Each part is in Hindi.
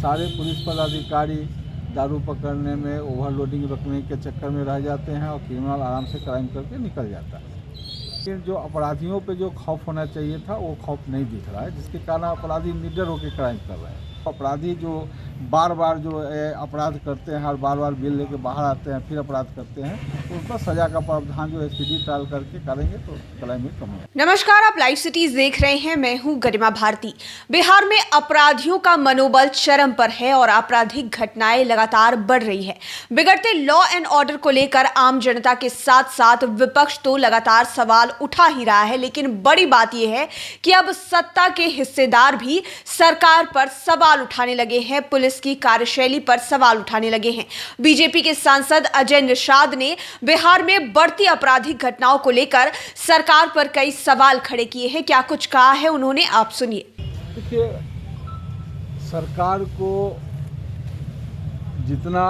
सारे पुलिस पदाधिकारी दारू पकड़ने में, ओवरलोडिंग रखने के चक्कर में रह जाते हैं और क्रिमिनल आराम से क्राइम करके निकल जाता है। लेकिन जो अपराधियों पे जो खौफ होना चाहिए था वो खौफ नहीं दिख रहा है, जिसके कारण अपराधी निडर होकर क्राइम कर रहे हैं। अपराधी जो बार बार जो अपराध करते हैं और बार बार बिल लेके बाहर आते हैं फिर अपराध करते हैं, तो उस पर सजा का प्रावधान जो स्पीडी ट्रायल करके करेंगे तो क्राइम में कम होगा। नमस्कार, आप लाइव सिटीज देख रहे हैं। मैं हूं गरिमा भारती। बिहार में अपराधियों का मनोबल चरम पर है और आपराधिक घटनाएं लगातार बढ़ रही है। बिगड़ते लॉ एंड ऑर्डर को लेकर आम जनता के साथ साथ विपक्ष तो लगातार सवाल उठा ही रहा है, लेकिन बड़ी बात यह है कि अब सत्ता के हिस्सेदार भी सरकार पर सवाल उठाने लगे हैं, पुलिस की कार्यशैली पर सवाल उठाने लगे हैं। बीजेपी के सांसद अजय निषाद ने बिहार में बढ़ती आपराधिक घटनाओं को लेकर सरकार पर कई सवाल खड़े किए हैं। क्या कुछ कहा है उन्होंने, आप सुनिए। देखिए, सरकार को जितना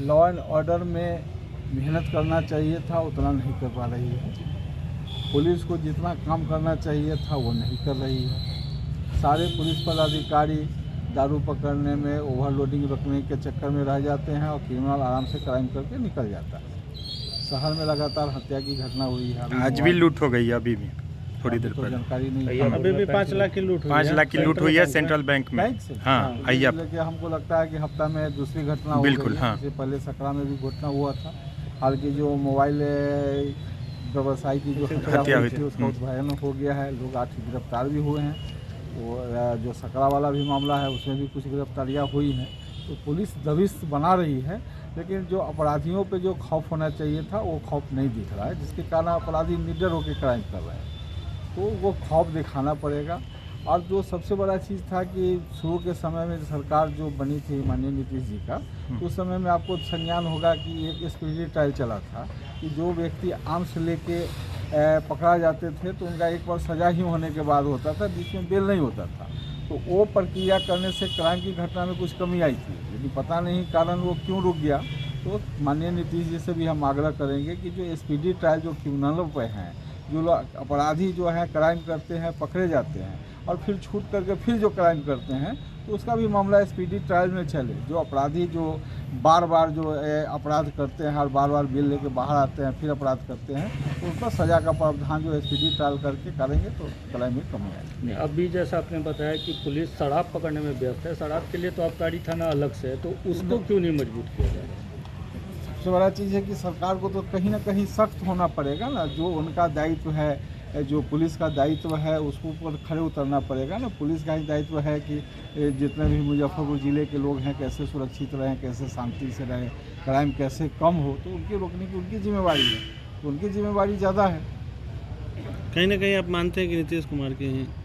लॉ एंड ऑर्डर में मेहनत करना चाहिए था उतना नहीं कर पा रही है। पुलिस को जितना काम करना चाहिए था वो नहीं कर रही है। सारे पुलिस पदाधिकारी दारू पकड़ने में, ओवरलोडिंग रखने के चक्कर में रह जाते हैं और क्रिमिनल आराम से क्राइम करके निकल जाता है। शहर में लगातार हत्या की घटना हुई है। आज भी लूट हो गई है, अभी भी थोड़ी देर पहले जानकारी नहीं, अभी भी 5 लाख की लूट हुई है। 5 लाख की लूट हुई है सेंट्रल बैंक में। हाँ, आइए आप। लेकिन हमको लगता है कि हफ्ता में दूसरी घटना हो बिल्कुल, गई है। हाँ। इससे पहले सकरा में भी घटना हुआ था। हालांकि जो मोबाइल व्यवसायी की जो हत्या हुई थी उसका भयानक हो गया है। लोग 8 गिरफ्तार भी हुए हैं। वो जो सकरा वाला भी मामला है उसमें भी कुछ गिरफ्तारियाँ हुई हैं। तो पुलिस दबिश बना रही है, लेकिन जो अपराधियों पे जो खौफ होना चाहिए था वो खौफ नहीं दिख रहा है, जिसके कारण अपराधी निडर होकर क्राइम कर रहे हैं। तो वो खौफ दिखाना पड़ेगा। और जो सबसे बड़ा चीज़ था कि शुरू के समय में सरकार जो बनी थी माननीय नीतीश जी का, उस समय में आपको संज्ञान होगा कि एक स्पीडी ट्रायल चला था कि जो व्यक्ति आर्म्स लेके पकड़ा जाते थे तो उनका एक बार सजा ही होने के बाद होता था, बीच में बेल नहीं होता था। तो वो प्रक्रिया करने से क्राइम की घटना में कुछ कमी आई थी, लेकिन पता नहीं कारण वो क्यों रुक गया। तो माननीय नीतीश जी से भी हम आग्रह करेंगे कि जो स्पीडी ट्रायल जो क्रिमिनलों पे हैं, जो लोग अपराधी जो है क्राइम करते हैं पकड़े जाते हैं और फिर छूट करके फिर जो क्राइम करते हैं, तो उसका भी मामला स्पीडी ट्रायल में चले। जो अपराधी जो बार बार जो अपराध करते हैं और बार बार बिल लेके बाहर आते हैं फिर अपराध करते हैं, तो उस पर सजा का प्रावधान जो स्पीडी ट्रायल करके करेंगे तो क्राइम में कम आएगा। अभी जैसा आपने बताया कि पुलिस शराब पकड़ने में व्यस्त है, शराब के लिए तो आबकारी थाना अलग से है, तो उसको क्यों नहीं मजबूत किया जाए? सबसे बड़ा चीज़ है कि सरकार को तो कहीं ना कहीं सख्त होना पड़ेगा ना। जो उनका दायित्व है, जो पुलिस का दायित्व है उसको ऊपर खड़े उतरना पड़ेगा ना। पुलिस का ही दायित्व है कि जितने भी मुजफ्फरपुर ज़िले के लोग हैं कैसे सुरक्षित रहें, कैसे शांति से रहें, क्राइम कैसे कम हो, तो उनकी रोकने की उनकी जिम्मेवारी है। तो उनकी जिम्मेवारी ज़्यादा है। कहीं ना कहीं आप मानते हैं कि नीतीश कुमार के हैं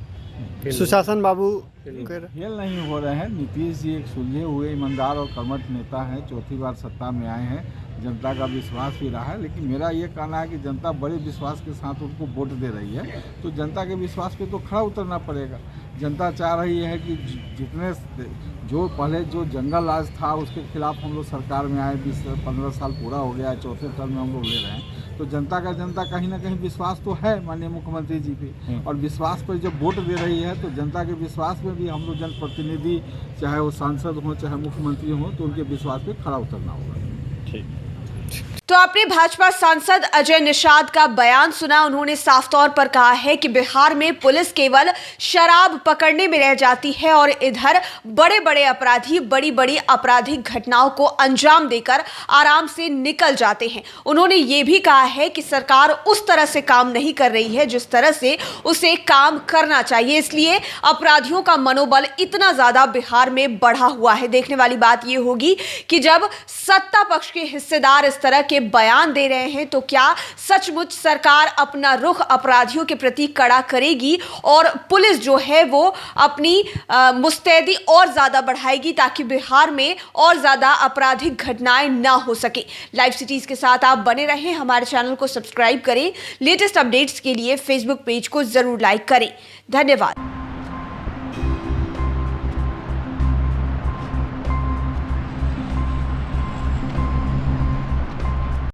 सुशासन बाबू फेल नहीं हो रहे हैं। नीतीश जी एक सुलझे हुए ईमानदार और कर्मठ नेता हैं, चौथी बार सत्ता में आए हैं, जनता का विश्वास भी रहा है। लेकिन मेरा ये कहना है कि जनता बड़े विश्वास के साथ उनको वोट दे रही है, तो जनता के विश्वास पे तो खड़ा उतरना पड़ेगा। जनता चाह रही है कि जितने जो पहले जो जंगल राज था उसके खिलाफ हम लोग सरकार में आए, 20-15 साल पूरा हो गया है, चौथे टर्म में हम लोग ले रहे हैं। तो जनता कहीं ना कहीं विश्वास तो है माननीय मुख्यमंत्री जी पे, और विश्वास पर जब वोट दे रही है तो जनता के विश्वास में भी हम लोग जनप्रतिनिधि, चाहे वो सांसद हों चाहे मुख्यमंत्री हों, तो उनके विश्वास पे खड़ा उतरना होगा। ठीक। तो आपने भाजपा सांसद अजय निषाद का बयान सुना। उन्होंने साफ तौर पर कहा है कि बिहार में पुलिस केवल शराब पकड़ने में रह जाती है और इधर बड़े बड़े अपराधी बड़ी बड़ी आपराधिक घटनाओं को अंजाम देकर आराम से निकल जाते हैं। उन्होंने ये भी कहा है कि सरकार उस तरह से काम नहीं कर रही है जिस तरह से उसे काम करना चाहिए, इसलिए अपराधियों का मनोबल इतना ज्यादा बिहार में बढ़ा हुआ है। देखने वाली बात यह होगी कि जब सत्ता पक्ष के हिस्सेदार इस तरह के बयान दे रहे हैं तो क्या सचमुच सरकार अपना रुख अपराधियों के प्रति कड़ा करेगी और पुलिस जो है वो अपनी मुस्तैदी और ज्यादा बढ़ाएगी ताकि बिहार में और ज्यादा आपराधिक घटनाएं ना हो सके। लाइव सिटीज के साथ आप बने रहें, हमारे चैनल को सब्सक्राइब करें, लेटेस्ट अपडेट्स के लिए फेसबुक पेज को जरूर लाइक करें। धन्यवाद।